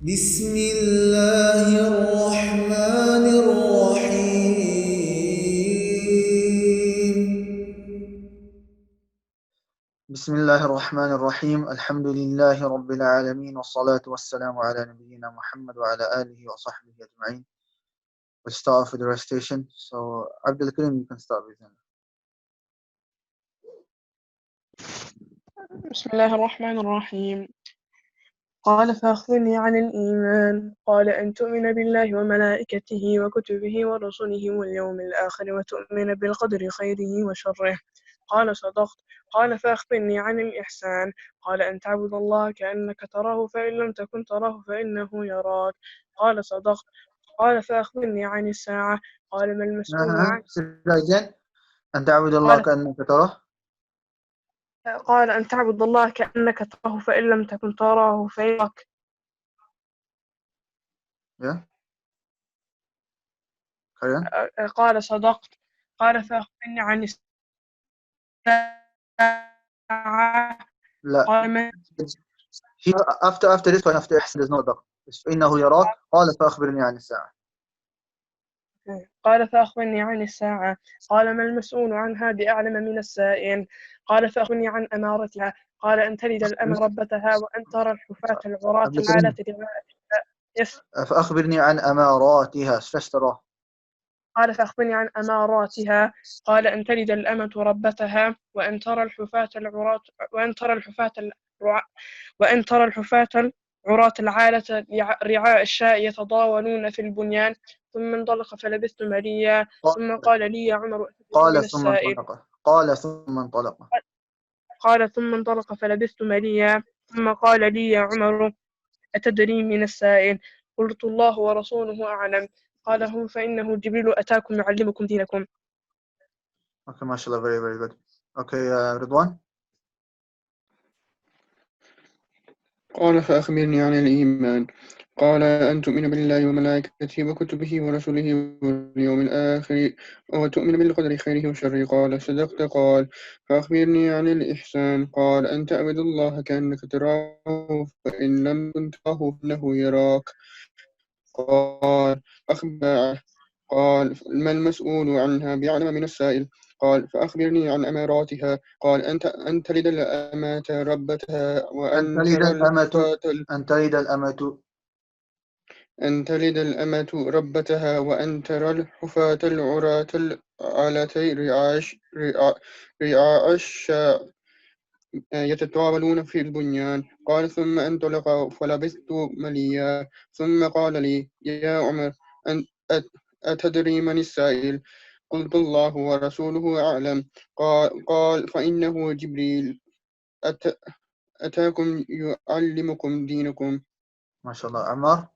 بسم الله الرحمن الرحيم. بسم الله الرحمن الرحيم. الحمد لله رب العالمين، والصلاة والسلام على نبينا محمد وعلى آله وصحبه أجمعين. We'll start off with the recitation. So, Abdul Karim, you can start with him. بسم الله الرحمن الرحيم. قال فأخبرني عن الإيمان. قال أن تؤمن بالله وملائكته وكتبه ورسله واليوم الآخر وتؤمن بالقدر خيره وشره. قال صدقت. قال فأخبرني عن الإحسان. قال أن تعبد الله كأنك تراه فإن لم تكن تراه فإنه يراك. قال صدقت. قال فأخبرني عن الساعة. قال ما المسؤول عن Say that again. أن تعبد الله قال كأنك تراه. قال أن تعبد الله كأنك تراه فإن لم تكن تراه فيراك. Yeah, carry on. قال صدقت. قال فأخبرني عن الساعة. لا. قال ما Here, after this one, after إحسان, there's no doubt. إنه يراك. قال فأخبرني عن الساعة. قال فأخبرني عن الساعة. قال ما المسؤول عنها بأعلم من السائل. قال فأخبرني عن أمارتها. قال أن تلد الأمة ربتها وأن ترى الحفاة العراة عبد العالة الكريم، يس. فأخبرني عن أماراتها. سلاش تراه. قال فأخبرني عن أماراتها. قال أن تلد الأمة ربتها وأن ترى الحفاة العراة وأن ترى الحفاة العراة العالة رعاء الشاء يتضاولون في البنيان. ثم انطلق فلبثت مليا. ثم قال لي يا عمر أتدري من قال ثم السائل. انطلق. قال ثم انطلق. قال ثم انطلق فلبثت مليا. ثم قال لي يا عمر أتدري من السائل. قلت الله ورسوله أعلم. قال هم فإنه جبريل أتاكم يعلمكم دينكم. Okay, mashallah, very, very good. Okay, Ridwan. قال فأخبرني عن الإيمان. قال أن تؤمن بالله وملائكته وكتبه ورسله واليوم الآخر وتؤمن بالقدر خيره وشره. قال صدقت. قال فأخبرني عن الإحسان. قال أن تعبد الله كأنك تراه فإن لم تكن تراه فإنه يراك. قال أخبر. قال ما المسؤول عنها بأعلم من السائل. قال فأخبرني عن أماراتها. قال أن تلد الأمة ربتها أن وأن تلد ترى الأمة الحفاة أن تلد الأمة أن تلد الأمة ربتها وأن ترى الحفاة العراة العالة رعاء الشاء يتطاولون في البنيان. قال ثم انطلق فلبثت مليا. ثم قال لي يا عمر أتدري من السائل. قلت الله ورسوله أعلم. قال فإنه جبريل أتاكم يعلمكم دينكم. ما شاء الله. عمار.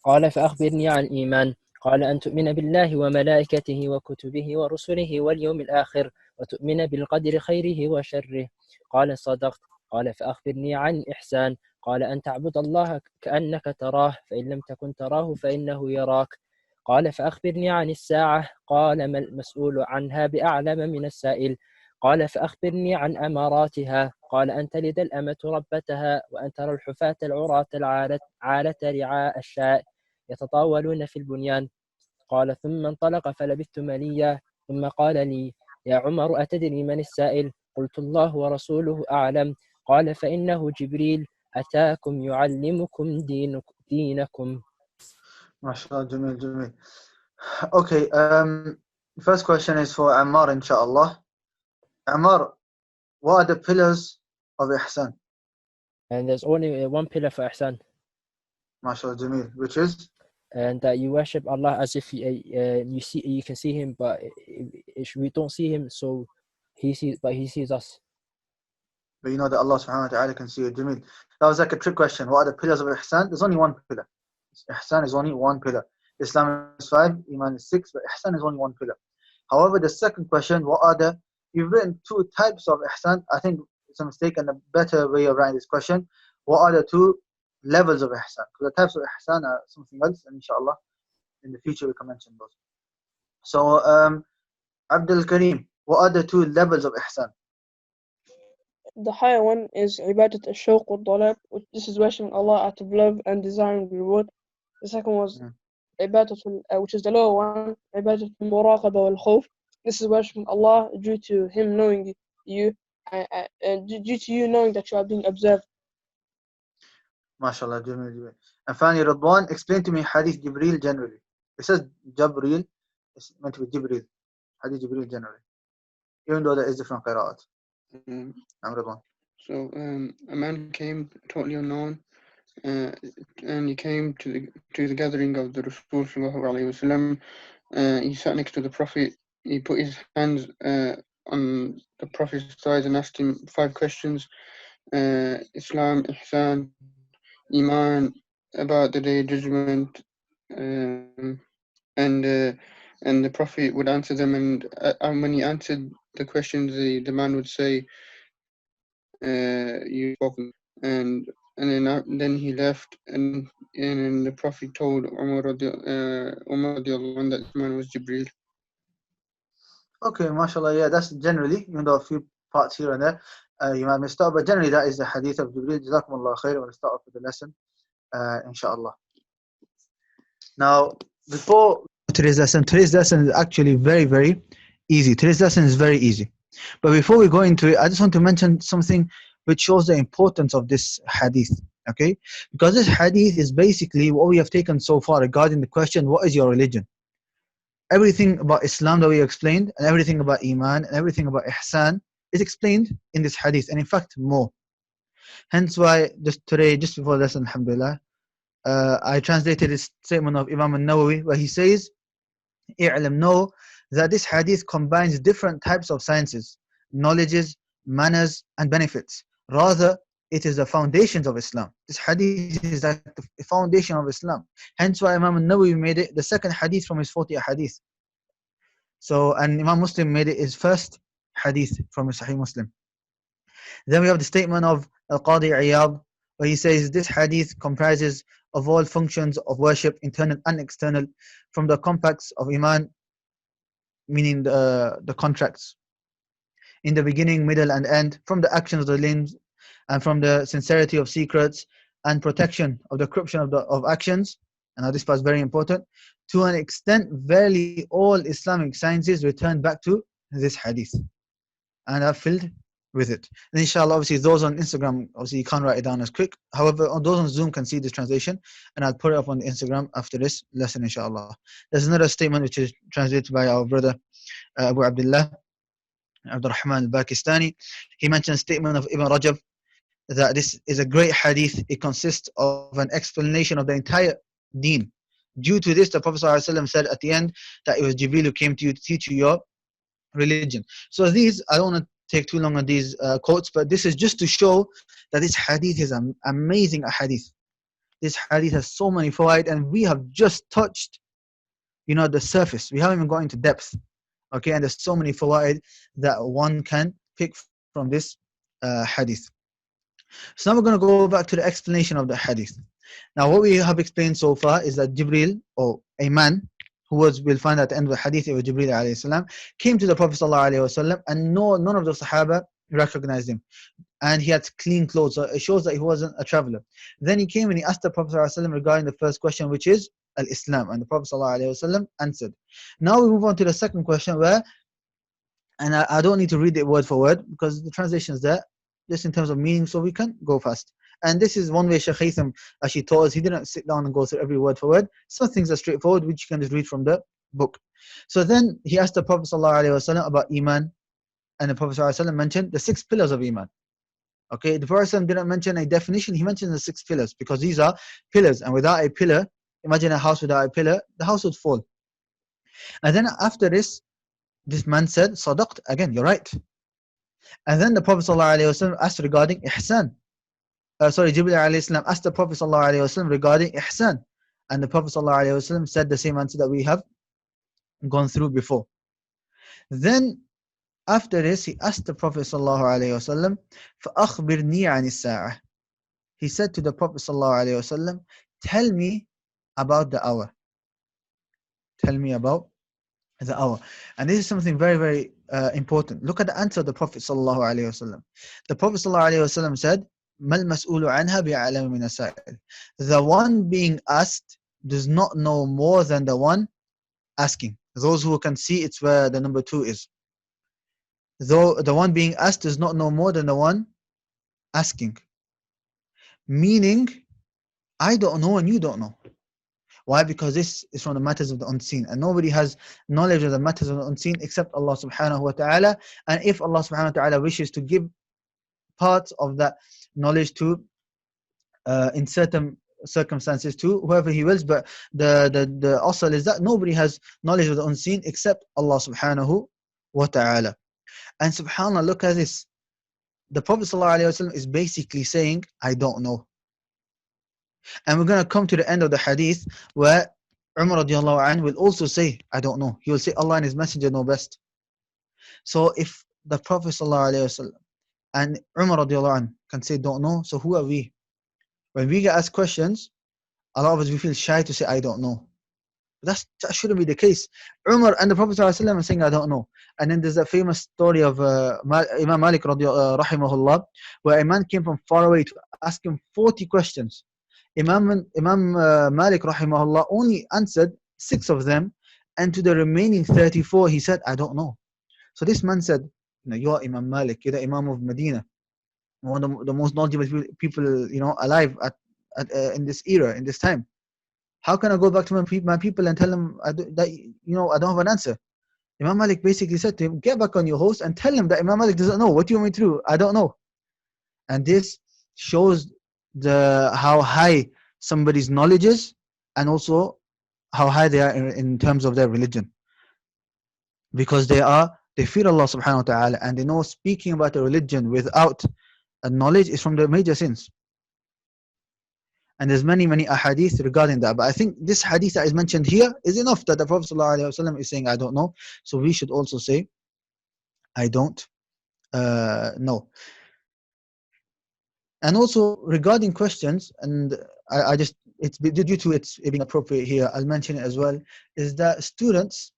قال فأخبرني عن الإيمان. قال أن تؤمن بالله وملائكته وكتبه ورسله واليوم الآخر وتؤمن بالقدر خيره وشره. قال صدقت. قال فأخبرني عن الإحسان. قال أن تعبد الله كأنك تراه فإن لم تكن تراه فإنه يراك. قال فأخبرني عن الساعة. قال ما المسؤول عنها بأعلم من السائل. قال فأخبرني عن أماراتها. قال أن تلد الأمة ربتها وأن ترى الحفاة العراة العالة رعاء الشاء يتطاولون في البنيان. قال ثم انطلق فلبثت مليا. ثم قال لي يا عمر أتدري من السائل. قلت الله ورسوله أعلم. قال فإنه جبريل أتاكم يعلمكم دينكم. ما شاء الله. جميل جميل. Okay, the first question is for Ammar, inshallah. Ammar, what are the pillars of Ihsan? And there's only one pillar for Ihsan, ما شاء الله. جميل. Which is? and that you worship Allah as if you can see him, but we don't see him, so he sees us. But you know that Allah subhanahu wa ta'ala can see it. Jamil. That was like a trick question. What are the pillars of Ihsan? There's only one pillar. Ihsan is only one pillar. Islam is 5, Iman is 6, but Ihsan is only one pillar. However, the second question, you've written 2 types of Ihsan. I think it's a mistake, and a better way of writing this question. What are the 2 levels of Ihsan? Because the types of Ihsan are something else, and inshallah, in the future we can mention those. So, Abdul Kareem, what are the 2 levels of Ihsan? The higher one is Ibadat al-Shawq wal-Talab, which this is worshipping Allah out of love and desiring reward. The second was which is the lower one, Ibadat al-Muraqaba wal-Khawf. This is worshipping Allah due to Him knowing you, due to you knowing that you are being observed. MashaAllah, Jamil. And finally, Radwan, explain to me Hadith Jibreel generally. It says Jabreel, it's meant to be Jibreel. Hadith Jibreel generally. Even though there is different qira'at. Radwan. So a man came totally unknown, and he came to the gathering of the Rasul sallallahu alaihi wasallam. He sat next to the Prophet. He put his hands on the Prophet's thighs and asked him 5 questions: Islam, Ihsan, Iman, about the Day of Judgment, and the Prophet would answer them. And when he answered the questions, the man would say, "You've spoken." And then he left, and the Prophet told Umar radiallahu anhu that this man was Jibreel. Okay, mashallah, yeah, that's generally, even though a few parts here and there you might miss out, but generally that is the hadith of Jibreel. Jazakumullah khair. We'll start off with the lesson, inshallah. Now, before today's lesson is actually very, very easy. Today's lesson is very easy. But before we go into it, I just want to mention something which shows the importance of this hadith. Okay? Because this hadith is basically what we have taken so far regarding the question, what is your religion? Everything about Islam that we explained, and everything about Iman, and everything about Ihsan is explained in this hadith, and in fact more. Hence why just today, just before the lesson, alhamdulillah, I translated this statement of Imam al-Nawawi where he says, "I'lam, know that this hadith combines different types of sciences, knowledges, manners, and benefits. Rather, it is the foundations of Islam." This hadith is like the foundation of Islam. Hence why Imam al-Nawawi made it the second hadith from his 40 hadith. So, and Imam Muslim made it his first hadith from his Sahih Muslim. Then we have the statement of Al-Qadi Iyad, where he says this hadith comprises of all functions of worship, internal and external, from the compacts of Iman, meaning the contracts, in the beginning, middle, and end, from the actions of the limbs, and from the sincerity of secrets, and protection of the corruption of actions. And now this part is very important. To an extent, verily all Islamic sciences return back to this hadith, and are filled with it. And inshallah, obviously those on Instagram, obviously you can't write it down as quick. However, those on Zoom can see this translation, and I'll put it up on the Instagram after this lesson, inshallah. There's another statement which is translated by our brother Abu Abdullah Abdul Rahman al-Pakistani. He mentioned a statement of Ibn Rajab that this is a great hadith. It consists of an explanation of the entire deen. Due to this, the Prophet ﷺ said at the end that it was Jibreel who came to you to teach you your religion. So these, I don't want to take too long on these quotes, but this is just to show that this hadith is an amazing hadith. This hadith has so many fawaid, and we have just touched, the surface. We haven't even gone into depth. Okay, and there's so many fawaid that one can pick from this hadith. So now we're going to go back to the explanation of the hadith. Now what we have explained so far is that Jibreel, or a man, we'll find at the end of the hadith, it was Jibreel alayhi salam, came to the Prophet sallallahu alayhi wasallam, and none of the Sahaba recognized him. And he had clean clothes, so it shows that he wasn't a traveler. Then he came and he asked the Prophet sallallahu alayhi wasallam regarding the first question, which is Al-Islam, and the Prophet sallallahu alayhi wasallam answered. Now we move on to the second question where, and I don't need to read it word for word because the translation is there, just in terms of meaning, so we can go fast. And this is one way Shaykh Haytham actually taught us. He didn't sit down and go through every word for word. Some things are straightforward, which you can just read from the book. So then he asked the Prophet ﷺ about Iman, and the Prophet ﷺ mentioned the 6 pillars of Iman. Okay, the Prophet ﷺ didn't mention a definition, he mentioned the 6 pillars, because these are pillars, and without a pillar, imagine a house without a pillar, the house would fall. And then after this man said, Sadaqt, again, you're right. And then the Prophet ﷺ asked regarding Ihsan. Jibreel alayhi salam asked the Prophet ﷺ regarding Ihsan, and the Prophet ﷺ said the same answer that we have gone through before. Then after this, he asked the Prophet ﷺ, فَأَخْبِرْنِي عَنِ السَّاعَةِ. He said to the Prophet ﷺ, tell me about the hour. Tell me about the hour. And this is something very, very important. Look at the answer of the Prophet sallallahu alaihi wasallam. The Prophet sallallahu alaihi wasallam said, "Mal mas'ulu anha bi'alami min as-sa'il." The one being asked does not know more than the one asking. Those who can see, it's where the number 2 is. Though the one being asked does not know more than the one asking. Meaning, I don't know and you don't know. Why? Because this is from the matters of the unseen, and nobody has knowledge of the matters of the unseen except Allah subhanahu wa ta'ala. And if Allah subhanahu wa ta'ala wishes to give parts of that knowledge to in certain circumstances to whoever He wills, but the asal is that nobody has knowledge of the unseen except Allah subhanahu wa ta'ala. And subhanAllah, look at this. The Prophet sallallahu alaihi wasallam is basically saying, I don't know. And we're going to come to the end of the hadith where Umar radiallahu anhu will also say, I don't know. He will say, Allah and His Messenger know best. So if the Prophet sallallahu alaihi wasallam and Umar radiallahu anhu can say, don't know, so who are we? When we get asked questions, a lot of us, we feel shy to say, I don't know. That shouldn't be the case. Umar and the Prophet ﷺ are saying, I don't know. And then there's that famous story of Imam Malik rahimahullah, where a man came from far away to ask him 40 questions. Imam Malik rahimahullah only answered 6 of them, and to the remaining 34 he said, I don't know. So this man said, you are Imam Malik, you're the Imam of Medina, one of the most knowledgeable people alive in this era, in this time. How can I go back to my people and tell them I don't have an answer? Imam Malik basically said to him, get back on your horse and tell him that Imam Malik doesn't know. What do you want me to do? I don't know. And this shows how high somebody's knowledge is, and also how high they are in terms of their religion. Because they fear Allah subhanahu wa ta'ala, and they know speaking about a religion without a knowledge is from the major sins. And there's many ahadith regarding that. But I think this hadith that is mentioned here is enough that the Prophet ﷺ is saying, I don't know. So we should also say, I don't know. And also regarding questions, and it's due to it being appropriate here, I'll mention it as well, is that students,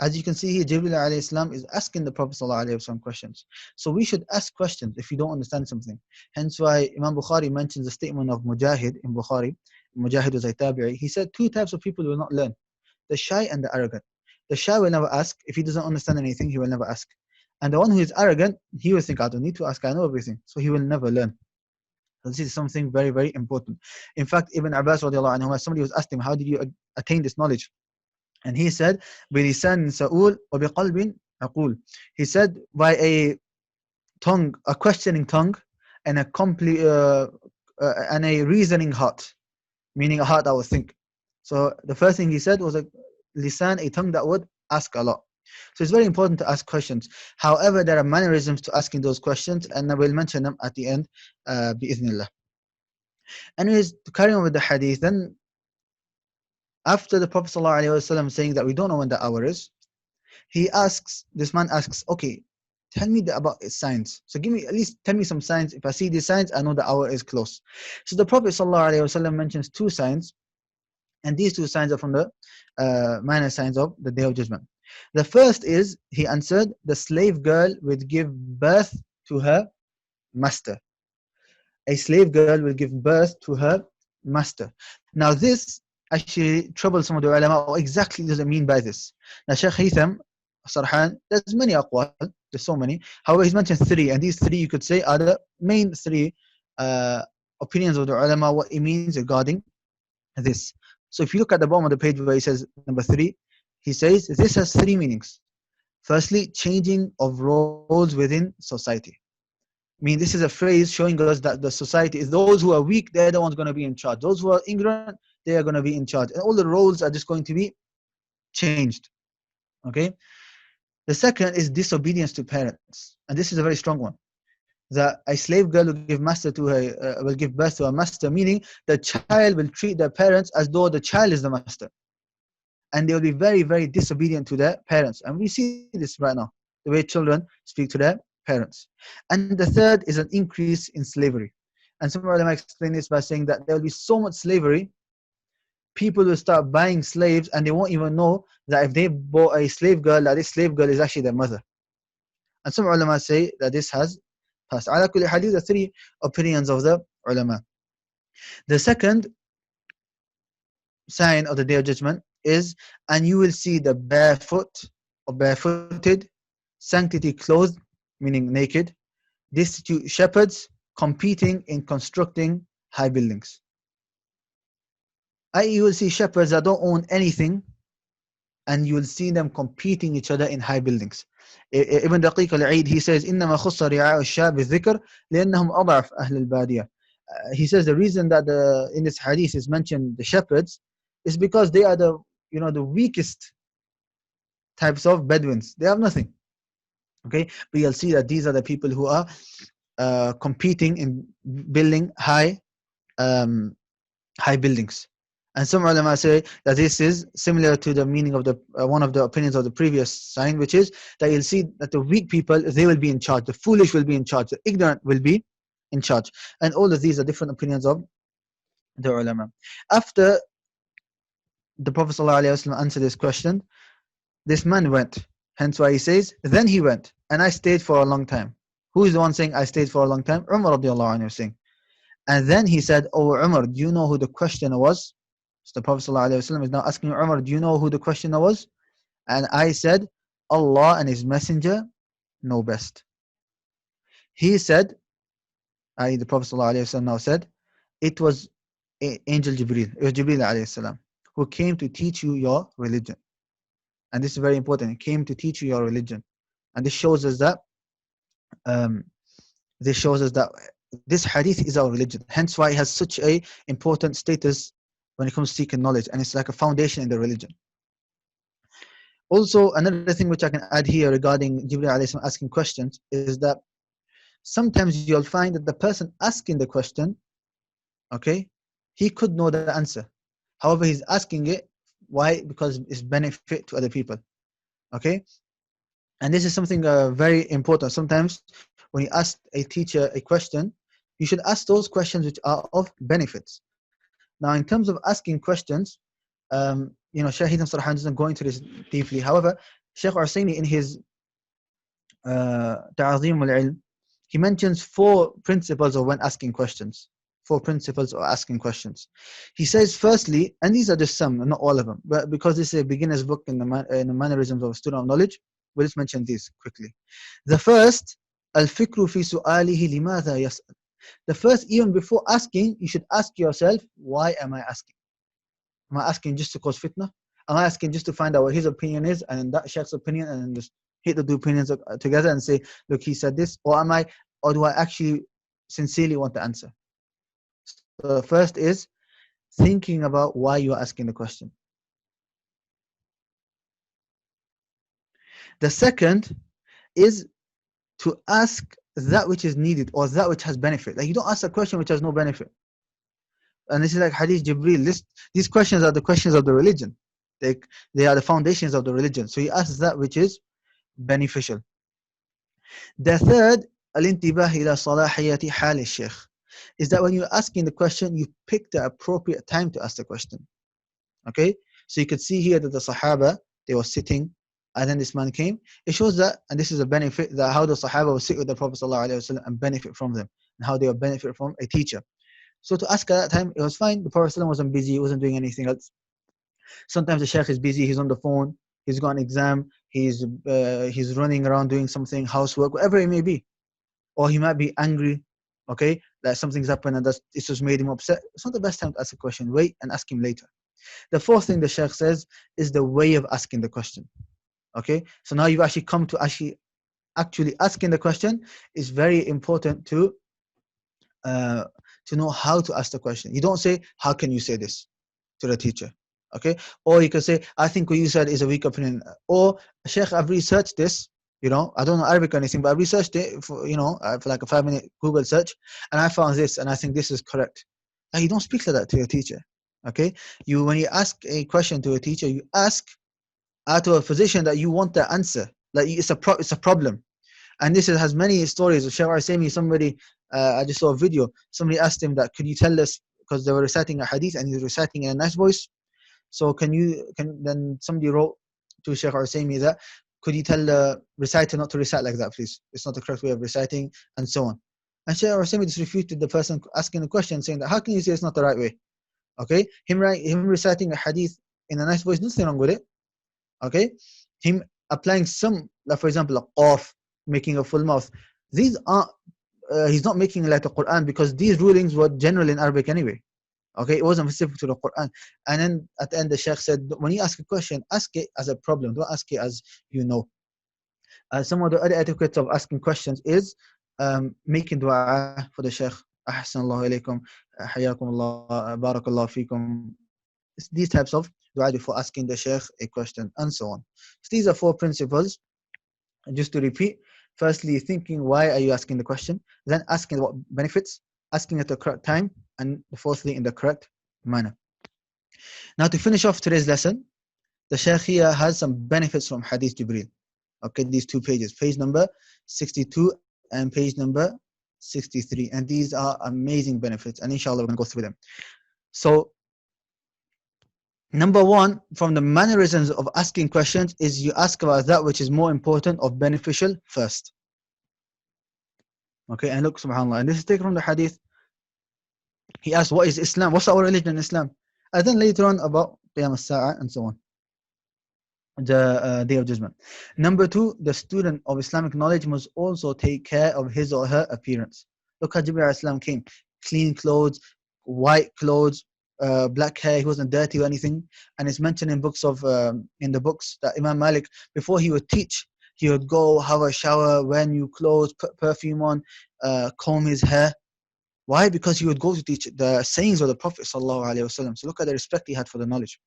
as you can see here, Jibreel alayhi salam is asking the Prophet ﷺ questions. So we should ask questions if you don't understand something. Hence why Imam Bukhari mentions the statement of Mujahid in Bukhari. Mujahid was a tabi'i. He said 2 types of people will not learn: the shy and the arrogant. The shy will never ask. If he doesn't understand anything, he will never ask. And the one who is arrogant, he will think, I don't need to ask, I know everything. So he will never learn. So this is something very, very important. In fact, Ibn Abbas radiallahu anhu, somebody was asking him, how did you attain this knowledge? And he said, بِلِسَانٍ سَؤُولٍ وَبِقَلْبٍ أَقُولٍ. He said, by a tongue, a questioning tongue, and a reasoning heart, meaning a heart that would think. So the first thing he said was a lisan, a tongue that would ask a lot. So it's very important to ask questions. However, there are mannerisms to asking those questions, and I will mention them at the end, bi'ithnillah. Anyways, to carry on with the hadith, then after the Prophet ﷺ saying that we don't know when the hour is, this man asks, okay, tell me about its signs. So tell me some signs. If I see these signs, I know the hour is close. So the Prophet ﷺ mentions 2 signs, and these 2 signs are from the minor signs of the Day of Judgment. The first is, he answered, the slave girl would give birth to her master. A slave girl will give birth to her master. Now this actually troubles some of the ulama. What exactly does it mean by this? Now Shaykh Haytham Sarhan, there's many aqwal, there's so many. However, he's mentioned 3, and these 3 you could say are the main 3 opinions of the ulama, what it means regarding this. So if you look at the bottom of the page where he says number 3, he says this has 3 meanings. Firstly, changing of roles within society. I mean, this is a phrase showing us that the society is those who are weak, they're the ones going to be in charge. Those who are ignorant, they are going to be in charge. And all the roles are just going to be changed. Okay? The second is disobedience to parents. And this is a very strong one. That a slave girl will give birth to a master, meaning the child will treat their parents as though the child is the master. And they will be very, very disobedient to their parents. And we see this right now, the way children speak to their parents. And the third is an increase in slavery. And some ulama explain this by saying that there will be so much slavery people will start buying slaves and they won't even know that if they bought a slave girl, that this slave girl is actually their mother. And some ulama say that this has passed. Ala kulli hadith, the three opinions of the ulama. The second sign of the day of judgment is, and you will see the barefoot or barefooted, sanctity clothed, meaning naked, destitute shepherds competing in constructing high buildings. You will see shepherds that don't own anything, and you will see them competing each other in high buildings. Ibn Daqiq al-Eid, he says, إنما خص رعاء الشاة بالذكر لأنهم أضعف أهل البادية. He says the reason that in this hadith is mentioned the shepherds is because they are the weakest types of Bedouins. They have nothing. Okay, but you'll see that these are the people who are competing in building high buildings. And some ulama say that this is similar to the meaning of the one of the opinions of the previous sign, which is that you'll see that the weak people, they will be in charge, the foolish will be in charge, the ignorant will be in charge. And all of these are different opinions of the ulama. After the Prophet ﷺ answered this question, this man went. Hence why he says, then he went, and I stayed for a long time. Who is the one saying I stayed for a long time? Umar radiallahu anhu saying. And then he said, oh Umar, do you know who the questioner was? So the Prophet ﷺ is now asking Umar, do you know who the questioner was? And I said, Allah and His Messenger know best. He said, the Prophet ﷺ now said, it was Angel Jibreel, it was Jibreel ﷺ, who came to teach you your religion. And this is very important. He came to teach you your religion. And this shows us that this hadith is our religion. Hence why it has such a important status when it comes to seeking knowledge, and it's like a foundation in the religion. Also, another thing which I can add here regarding Jibreel alayhi salam asking questions is that sometimes you'll find that the person asking the question, okay, he could know the answer. However, he's asking it. Why? Because it's benefit to other people. Okay? And this is something very important. Sometimes when you ask a teacher a question, you should ask those questions which are of benefits. Now, in terms of asking questions, Shaykh Hitham Sarhan doesn't go into this deeply. However, Shaykh Ursaini in his Ta'azim al-Ilm, he mentions 4 principles of when asking questions. 4 principles of asking questions. He says, firstly, and these are just some, not all of them, but because this is a beginner's book in the Mannerisms of a Student of Knowledge, we'll just mention these quickly. The first, al-fikru fi su'alihi limadha yas'al. The first, even before asking, you should ask yourself, why am I asking? Am I asking just to cause fitna? Am I asking just to find out what his opinion is, and that Sheikh's opinion, and then just hit the 2 opinions together and say, look, he said this, or do I actually sincerely want the answer? So the first is thinking about why you are asking the question. The second is to ask that which is needed or that which has benefit. Like, you don't ask a question which has no benefit. And this is like Hadith Jibreel. These questions are the questions of the religion. They are the foundations of the religion. So you ask that which is beneficial. The third, al-intibah ila salahiyati hal al-shaykh, is that when you're asking the question, you pick the appropriate time to ask the question. Okay? So you could see here that the Sahaba, they were sitting, and then this man came. It shows that, and this is a benefit, that how the Sahaba will sit with the Prophet ﷺ and benefit from them, and how they will benefit from a teacher. So to ask at that time, it was fine. The Prophet ﷺ wasn't busy, he wasn't doing anything else. Sometimes the Shaykh is busy, he's on the phone, he's got an exam, he's running around doing something, housework, whatever it may be. Or he might be angry, okay, that something's happened and it's just made him upset. It's not the best time to ask a question. Wait and ask him later. The fourth thing the Shaykh says is the way of asking the question. Okay, so now you've actually come to actually asking the question is very important to know how to ask the question. You don't say, how can you say this to the teacher? Okay, or you can say, I think what you said is a weak opinion. Or, Sheikh, I've researched this, I don't know Arabic or anything, but I researched it for like a 5-minute Google search, and I found this, and I think this is correct. Now, you don't speak like that to your teacher. Okay, when you ask a question to a teacher, you ask out of a position that you want the answer, like it's a problem. And this has many stories of Shaykh Usaymi. Somebody, I just saw a video, somebody asked him that, could you tell us, because they were reciting a hadith and he was reciting in a nice voice, So then somebody wrote to Sheikh Usaymi that, could you tell the reciter not to recite like that, please? It's not the correct way of reciting, and so on. And Sheikh Usaymi just refuted the person asking the question, saying that, how can you say it's not the right way? Okay, him reciting a hadith in a nice voice, nothing wrong with it. Okay, him applying some, like for example, a qaf, making a full mouth. These are he's not making it like the Quran, because these rulings were general in Arabic anyway. Okay, it wasn't specific to the Quran. And then at the end, the Sheikh said, when you ask a question, ask it as a problem, don't ask it as you know. Some of the other etiquettes of asking questions is making dua for the Sheikh. Ahsan Allahu alaykum, hayakum Allah, barakallahu fikum. These types of dua before asking the Sheikh a question, and so on. So these are 4 principles. And just to repeat, firstly, thinking why are you asking the question, then asking what benefits, asking at the correct time, and fourthly, in the correct manner. Now, to finish off today's lesson, the Shaykh here has some benefits from Hadith Jibreel. Okay, these 2 pages, page number 62 and page number 63. And these are amazing benefits, and inshallah, we're going to go through them. So, number 1, from the mannerisms of asking questions is you ask about that which is more important or beneficial first. Okay, and look, subhanAllah, and this is taken from the hadith. He asked, what is Islam? What's our religion in Islam? And then later on about Qiyam as-Sa'ah and so on, the Day of Judgment. Number 2, the student of Islamic knowledge must also take care of his or her appearance. Look how Jibreel Islam came, clean clothes, white clothes, black hair, he wasn't dirty or anything. And it's mentioned in the books that Imam Malik, before he would teach, he would go have a shower, wear new clothes, put perfume on, comb his hair. Why? Because he would go to teach the sayings of the Prophet ﷺ. So look at the respect he had for the knowledge.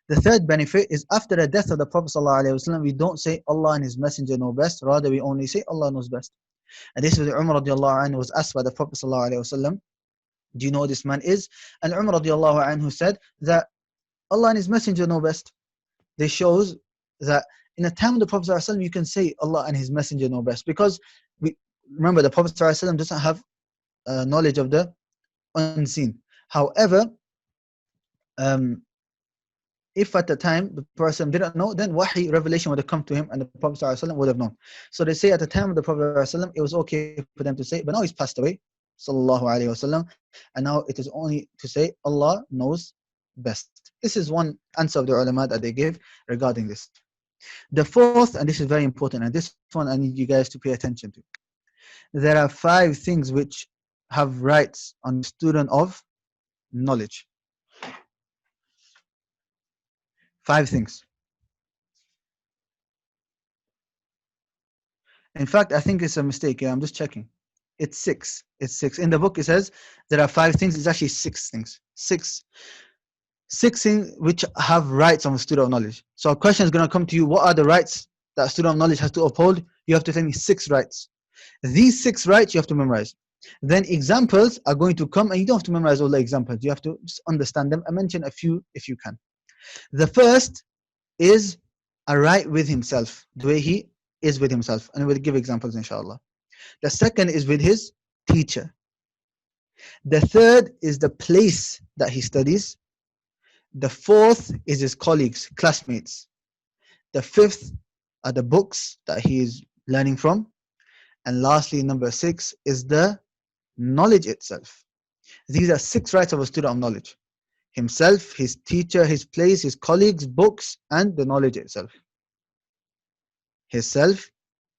The third benefit is, after the death of the Prophet ﷺ, we don't say Allah and His Messenger know best, rather we only say Allah knows best. And this is Umar radiallahu anhu was asked by the Prophet ﷺ, do you know who this man is? And Umar radiallahu anhu said that Allah and His Messenger know best. This shows that in the time of the Prophet ﷺ, you can say Allah and His Messenger know best, because remember, the Prophet ﷺ doesn't have knowledge of the unseen. However, if at the time the person didn't know, then wahi, revelation, would have come to him and the Prophet ﷺ would have known. So they say at the time of the Prophet ﷺ, it was okay for them to say, but now he's passed away, sallallahu alayhi wasallam, and now it is only to say Allah knows best. This is one answer of the ulama that they give regarding this. The fourth, and this is very important, and this one I need you guys to pay attention to. There are 5 things which have rights on the student of knowledge. 5 things. In fact, I think it's a mistake. I'm just checking. It's 6. It's 6. In the book, it says there are 5 things. It's actually 6 things. 6 things which have rights on the student of knowledge. So a question is going to come to you. What are the rights that a student of knowledge has to uphold? You have to tell me 6 rights. These 6 rights you have to memorize. Then examples are going to come, and you don't have to memorize all the examples. You have to just understand them and mention a few if you can. The first is a right with himself, the way he is with himself. And we'll give examples, inshallah. The second is with his teacher. The third is the place that he studies. The fourth is his colleagues, classmates. The fifth are the books that he is learning from. And lastly, number 6 is the knowledge itself. These are 6 rights of a student of knowledge: himself, his teacher, his place, his colleagues, books, and the knowledge itself. His self,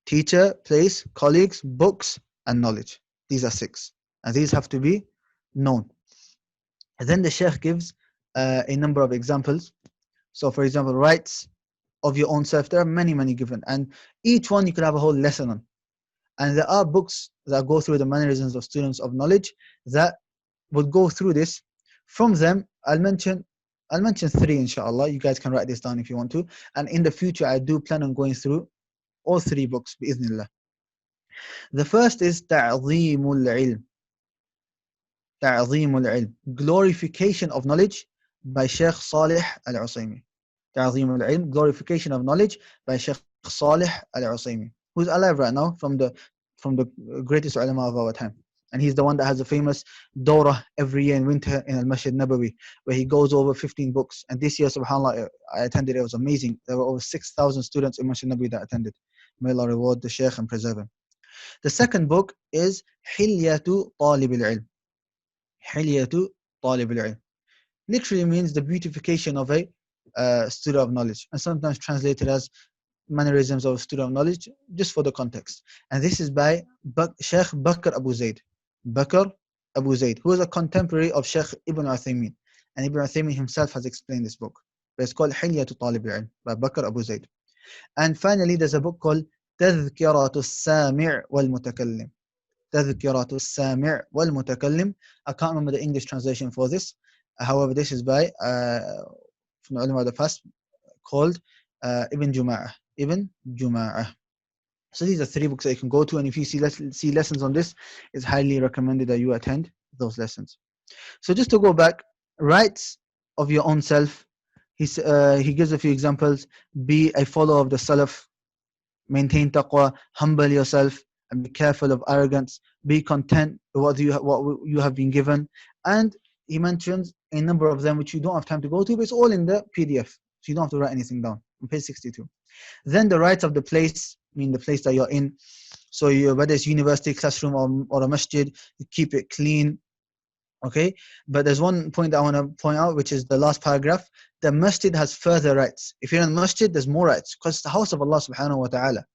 teacher, place, colleagues, books, and knowledge. These are 6. And these have to be known. And then the Shaykh gives a number of examples. So for example, rights of your own self. There are many, many given. And each one you could have a whole lesson on. And there are books that go through the mannerisms of students of knowledge that would go through this. From them, I'll mention 3, inshallah. You guys can write this down if you want to. And in the future, I do plan on going through all 3 books, bi'idhnillah. The first is ta'zeemul ilm. Ta'zeemul ilm. Glorification of knowledge by Sheikh Salih al-Usaymi. Ta'zeemul ilm. Glorification of knowledge by Sheikh Salih al-Usaymi, who's alive right now, from the greatest ulama of our time. And he's the one that has a famous Dawrah every year in winter in Al-Masjid Nabawi, where he goes over 15 books. And this year, subhanAllah, I attended. It was amazing. There were over 6,000 students in Masjid Nabawi that attended. May Allah reward the Shaykh and preserve him. The second book is Hilyatu Talib al-Ilm. Hilyatu Talib al-Ilm literally means the beautification of a student of knowledge, and sometimes translated as Mannerisms of a student of knowledge, just for the context. And this is by Sheikh Bakr Abu Zayd. Bakr Abu Zayd, who is a contemporary of Sheikh Ibn Uthaymeen. And Ibn Uthaymeen himself has explained this book. But it's called Hilyatu Talib al-Ilm by Bakr Abu Zayd. And finally, there's a book called Tadhkiratu Sami' wal Mutakallim. Tadhkiratu Sami' wal Mutakallim. I can't remember the English translation for this. However, this is by from the ulama of the past, called Ibn Juma'ah. Ibn Juma'ah. So these are 3 books that you can go to, and if you see lessons on this, it's highly recommended that you attend those lessons. So just to go back, rights of your own self, he gives a few examples. Be a follower of the Salaf, maintain taqwa, humble yourself, and be careful of arrogance. Be content with what you have been given. And he mentions a number of them which you don't have time to go to, but it's all in the PDF, so you don't have to write anything down on page 62. Then the rights of the place, I mean the place that you're in. So whether it's university, classroom, or a masjid, you keep it clean. Okay, but there's one point that I want to point out, which is the last paragraph. The masjid has further rights. If you're in the masjid, there's more rights, because it's the house of Allah subhanahu wa ta'ala.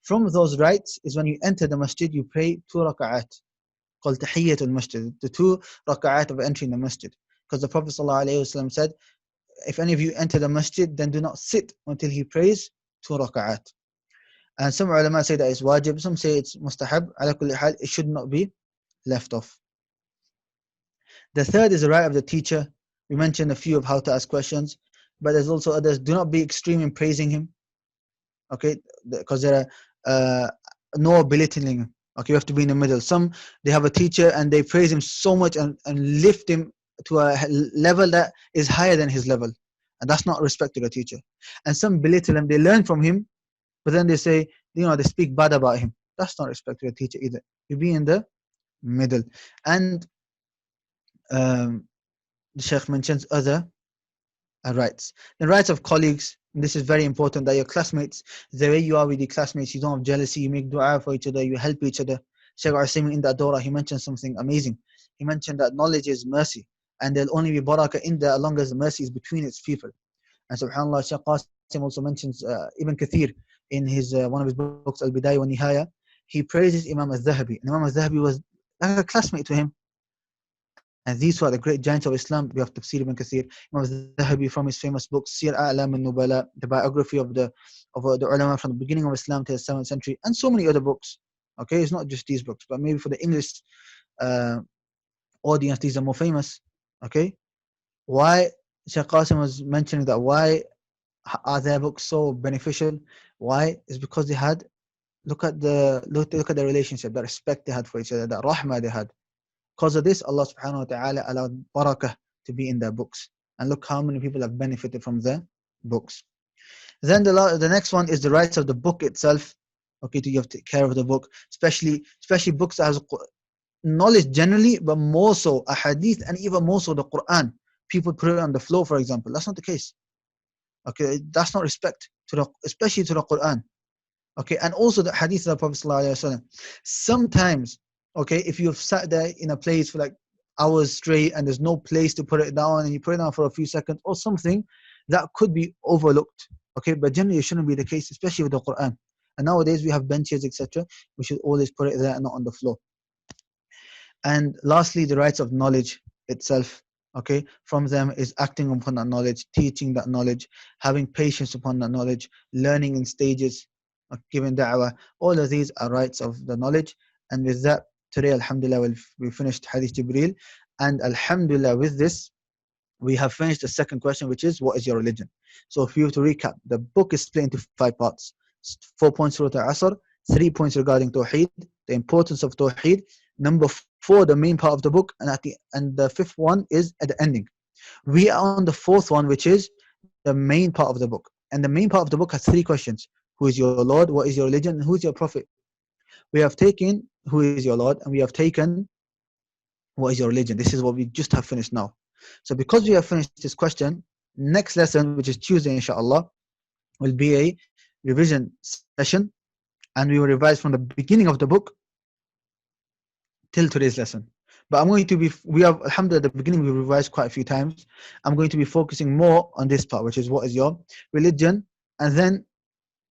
From those rights is when you enter the masjid, you pray 2 raka'at, called Tahiyyatul Masjid, the 2 raka'at of entering the masjid. Because the Prophet ﷺ said, if any of you enter the masjid, then do not sit until he prays 2 raka'at. And some ulama say that it's wajib, some say it's mustahab. Ala kulli hal, it should not be left off. The third is the right of the teacher. We mentioned a few of how to ask questions, but there's also others. Do not be extreme in praising him, okay? Because there are no belittling him. Okay, you have to be in the middle. Some, they have a teacher and they praise him so much and lift him to a level that is higher than his level. And that's not respect to the teacher. And some belittle him, they learn from him, but then they say, they speak bad about him. That's not respect to the teacher either. You be in the middle. And the Shaykh mentions other rights. The rights of colleagues. And this is very important, that your classmates, the way you are with your classmates, you don't have jealousy, you make dua for each other, you help each other. Shaykh Usaymin in that Dawrah, he mentioned something amazing. He mentioned that knowledge is mercy, and there'll only be barakah in there as long as the mercy is between its people. And subhanAllah, Shaykh Qasim also mentions Ibn Kathir in his one of his books, Al-Bidayah wa Nihaya. He praises Imam al-Dhahabi. And Imam al-Dhahabi was like a classmate to him. And these were the great giants of Islam. We have Tafsir Ibn Kathir, Imam al-Dhahabi from his famous book, Sir A'lam al-Nubala, the biography of the ulama from the beginning of Islam to the 7th century, and so many other books. Okay, it's not just these books, but maybe for the English audience, these are more famous. Okay, why Shaykh Qasim was mentioning that? Why are their books so beneficial? Why? Is because they had, look at the relationship, the respect they had for each other, the rahmah they had. Because of this, Allah subhanahu wa ta'ala allowed barakah to be in their books. And look how many people have benefited from their books. Then the next one is the rights of the book itself. Okay, you have to take care of the book, especially books that has knowledge generally, but more so a hadith, and even more so the Quran. People put it on the floor, for example. That's not the case. Okay, that's not respect especially to the Quran. Okay, and also the hadith of the Prophet ﷺ. Sometimes, okay, if you've sat there in a place for like hours straight and there's no place to put it down, and you put it down for a few seconds or something, that could be overlooked. Okay, but generally it shouldn't be the case, especially with the Quran. And nowadays we have benches, etc. We should always put it there and not on the floor. And lastly, the rights of knowledge itself. Okay, from them is acting upon that knowledge, teaching that knowledge, having patience upon that knowledge, learning in stages, giving da'wah. All of these are rights of the knowledge. And with that, today, alhamdulillah, we finished Hadith Jibreel. And alhamdulillah, with this, we have finished the second question, which is, what is your religion? So if you have to recap, the book is split into 5 parts. 4 points Surah Al-Asr, 3 points regarding Tawheed, the importance of Tawheed, number 4, the main part of the book, and the 5th one is at the ending. We are on the 4th one, which is the main part of the book. And the main part of the book has 3 questions. Who is your Lord? What is your religion? And who is your Prophet? We have taken who is your Lord, and we have taken what is your religion? This is what we just have finished now. So because we have finished this question, next lesson, which is Tuesday, inshallah, will be a revision session, and we will revise from the beginning of the book till today's lesson. But I'm going to be, we have, alhamdulillah, at the beginning we revised quite a few times. I'm going to be focusing more on this part, which is what is your religion, and then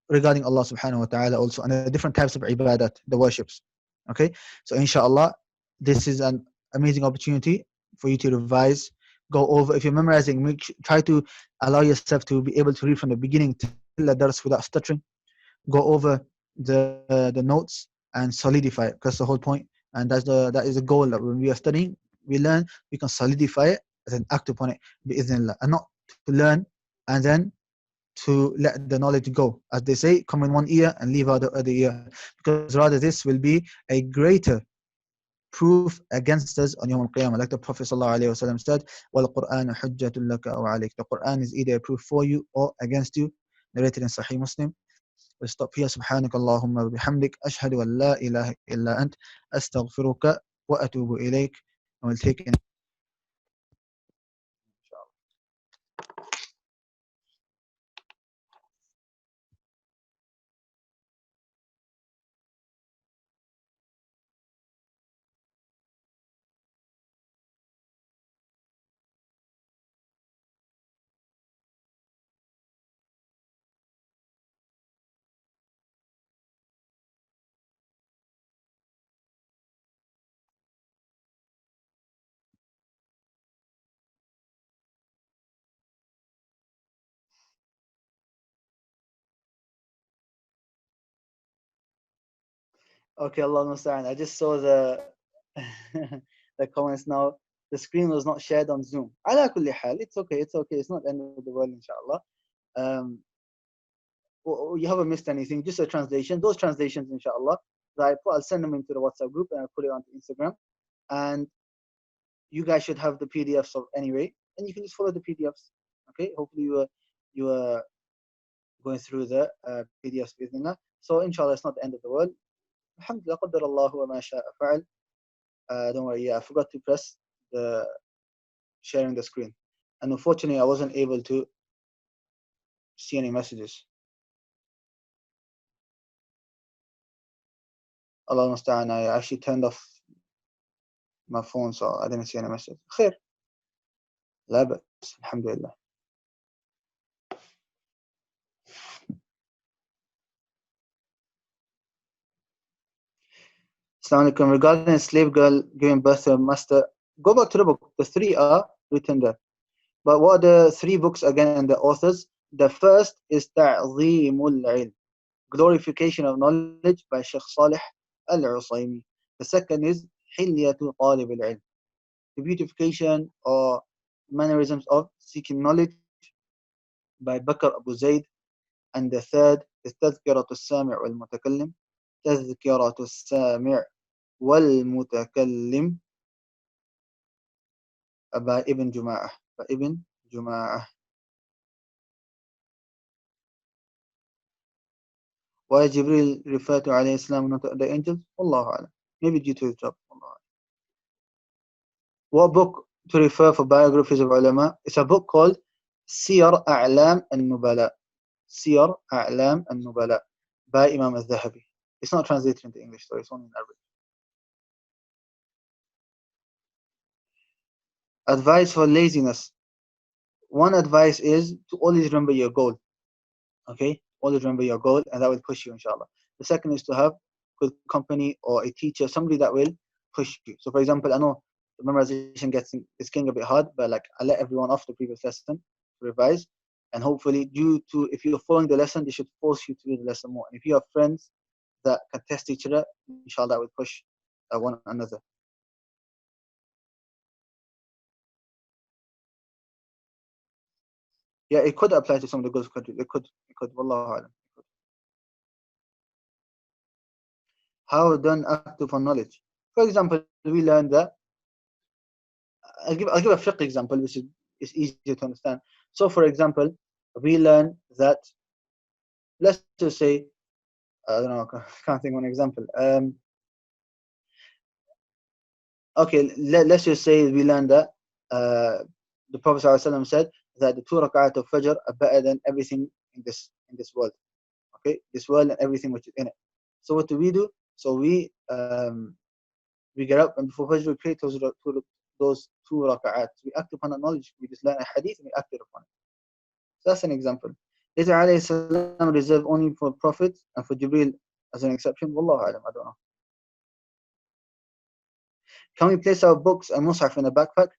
regarding Allah subhanahu wa ta'ala also, and the different types of ibadat, the worships. Okay, so inshallah, this is an amazing opportunity for you to revise, go over. If you're memorizing, try to allow yourself to be able to read from the beginning till the dars without stuttering. Go over the notes and solidify it, because that's the whole point. And that is the goal, that when we are studying, we learn, we can solidify it and act upon it bi'idhnillah, and not to learn and then to let the knowledge go, as they say, come in one ear and leave out the other ear, because rather this will be a greater proof against us on Yawm al-Qiyamah. Like the Prophet ﷺ said, وَالْقُرْآنُ حُجَّةٌ لَكَ أَوْ عَلَيْكَ. The Quran is either a proof for you or against you, narrated in Sahih Muslim. We'll stop here. سبحانك اللهم وبحمدك أشهد أن لا إله إلا أنت أستغفرك وأتوب إليك. And we'll take in. Okay, Allah Musta'an. I just saw the the comments now. The screen was not shared on Zoom. Ala kulli hal, it's okay, it's okay. It's not the end of the world, inshallah. You haven't missed anything, just a translation. Those translations, inshallah, I'll send them into the WhatsApp group and I'll put it onto Instagram. And you guys should have the PDFs of anyway, and you can just follow the PDFs. Okay, hopefully you are going through the PDFs with me. So inshallah, it's not the end of the world. Alhamdulillah, qaddar Allahu wa ma sha'a fa'al. Don't worry, yeah, I forgot to press the sharing the screen, and unfortunately I wasn't able to see any messages. Allah musta'an, I actually turned off my phone, so I didn't see any message. Khair. La bas, alhamdulillah. Assalamu alaikum. Regarding a slave girl giving birth to a master, go back to the book. The three are written there. But what are the three books again and the authors? The first is Ta'zeemul Ilm, Glorification of Knowledge by Sheikh Salih Al-Usaymi. The second is Hilyatu Talib al-Ilm, the beautification or mannerisms of seeking knowledge by Bakr Abu Zayd. And the third is Tazkiratu Sami' wal-Mutakallim, Tazkiratu Sami' wal-Mutakallim by Ibn Juma'ah. Why Jibril referred to alayhi salam, not the angels? Wallahu a'lam. Maybe due to his job. What book to refer for biographies of ulama? It's a book called Siyar A'lam al-Nubala. Siyar A'lam al-Nubala by Imam al-Dhahabi. It's not translated into English, so it's only in Arabic. Advice for laziness. One advice is to always remember your goal. Okay? Always remember your goal, and that will push you, inshallah. The second is to have good company or a teacher, somebody that will push you. So, for example, I know the memorization is getting a bit hard, but like I let everyone off the previous lesson to revise, and hopefully, if you're following the lesson, they should force you to do the lesson more. And if you have friends that can test each other, inshallah, that will push one another. Yeah, it could apply to some of the Gulf countries. It could. Wallahu a'lam. How done active on knowledge? For example, we learned that. I'll give a fiqh example, which is easier to understand. So, for example, we learn that. Let's just say, I don't know, I can't think of an example. Okay, let's just say we learned that the Prophet ﷺ said that the 2 rak'at of Fajr are better than everything in this world. Okay, this world and everything which is in it. So what do? So we get up and before Fajr we pray those 2 rak'at. We act upon that knowledge. We just learn a hadith and we acted upon it. So that's an example. Is alayhi salam reserved only for prophets and for Jibreel as an exception? Wallahu alam, I don't know. Can we place our books and mushaf in a backpack?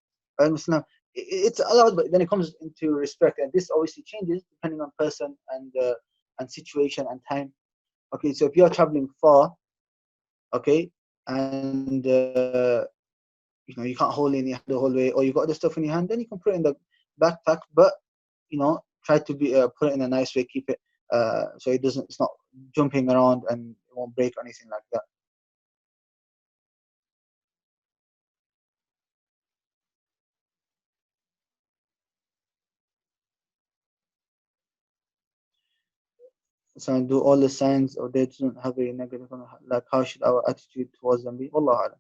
It's allowed, but then it comes into respect, and this obviously changes depending on person and situation and time. Okay, so if you're traveling far, okay, and you know you can't hold it in your hand the whole way, or you got other stuff in your hand, then you can put it in the backpack, but you know try to be put it in a nice way, keep it so it's not jumping around and it won't break or anything like that. So do all the signs or they don't have a negative, like how should our attitude towards them be? Wallahu alam.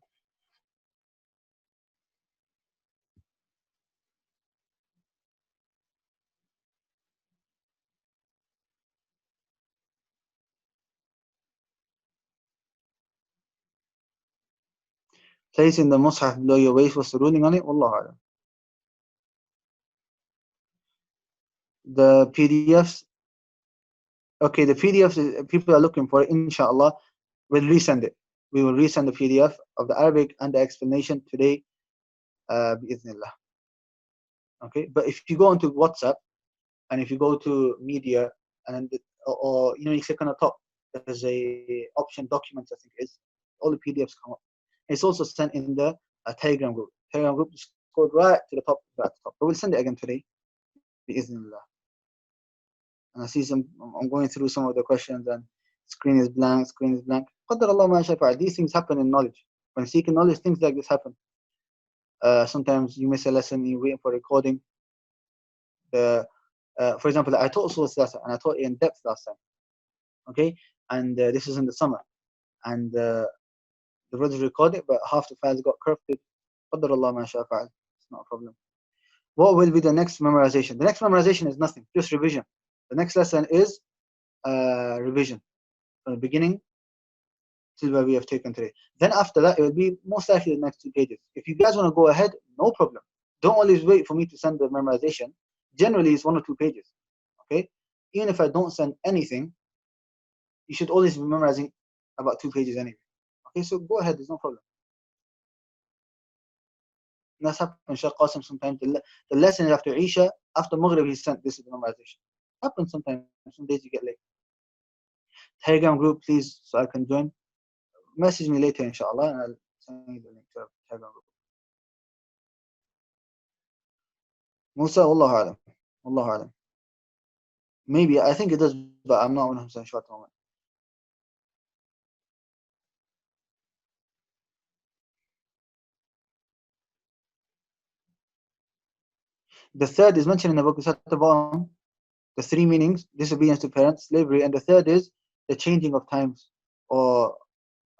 Placing the mushaf below your waist, what's the ruling on it? Wallahu alam. The PDFs, okay, the PDFs people are looking for, inshallah, we'll resend it. We will resend the PDF of the Arabic and the explanation today, bi'idhnillah. Okay, but if you go into WhatsApp and if you go to media and or you know you click on the top, there's a option documents, I think it is. All the PDFs come up. It's also sent in the Telegram group. Telegram group just go right to the top, But we'll send it again today, bi'idhnillah. And I see I'm going through some of the questions and screen is blank. Qadar Allah ma shafa'a. These things happen in knowledge. When seeking knowledge, things like this happen. Sometimes you miss a lesson, you're waiting for recording. For example, I taught Usūl and I taught it in depth last time. Okay, and this is in the summer, and the brothers recorded, but half the files got corrupted. Qadar Allah ma shafa'a. It's not a problem. What will be the next memorization? The next memorization is nothing, just revision. The next lesson is revision from the beginning till where we have taken today. Then after that, it will be most likely the next 2 pages. If you guys want to go ahead, no problem. Don't always wait for me to send the memorization. Generally, it's 1 or 2 pages. Okay? Even if I don't send anything, you should always be memorizing about 2 pages anyway. Okay, so go ahead, there's no problem. And that's happened. Shaykh Qasim sometimes, the lesson after Isha, after Maghrib, he sent this is the memorization. Happens sometimes. Some days you get late. Telegram group, please, so I can join. Message me later, inshallah, and I'll send you the link to the Telegram group. Musa, Wallahu alam. Wallahu alam. Maybe, I think it does, but I'm not 100% sure at the moment. The third is mentioned in the book at the bottom. The 3 meanings: disobedience to parents, slavery, and the third is the changing of times. Or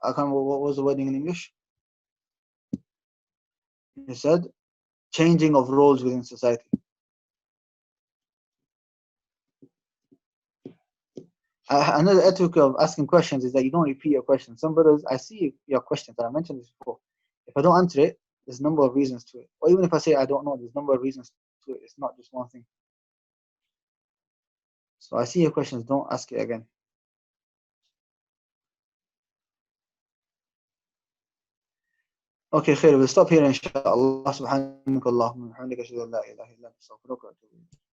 I can't remember what was the wording in English. You said changing of roles within society. Another etiquette of asking questions is that you don't repeat your questions. Some brothers, I see your questions, and I mentioned this before. If I don't answer it, there's a number of reasons to it. Or even if I say I don't know, there's a number of reasons to it. It's not just one thing. So I see your questions, don't ask it again. Okay, khair, we'll stop here inshallah. Subhanakallahumma wa bihamdika ashhadu an la ilaha illa anta astaghfiruka wa atubu ilayk.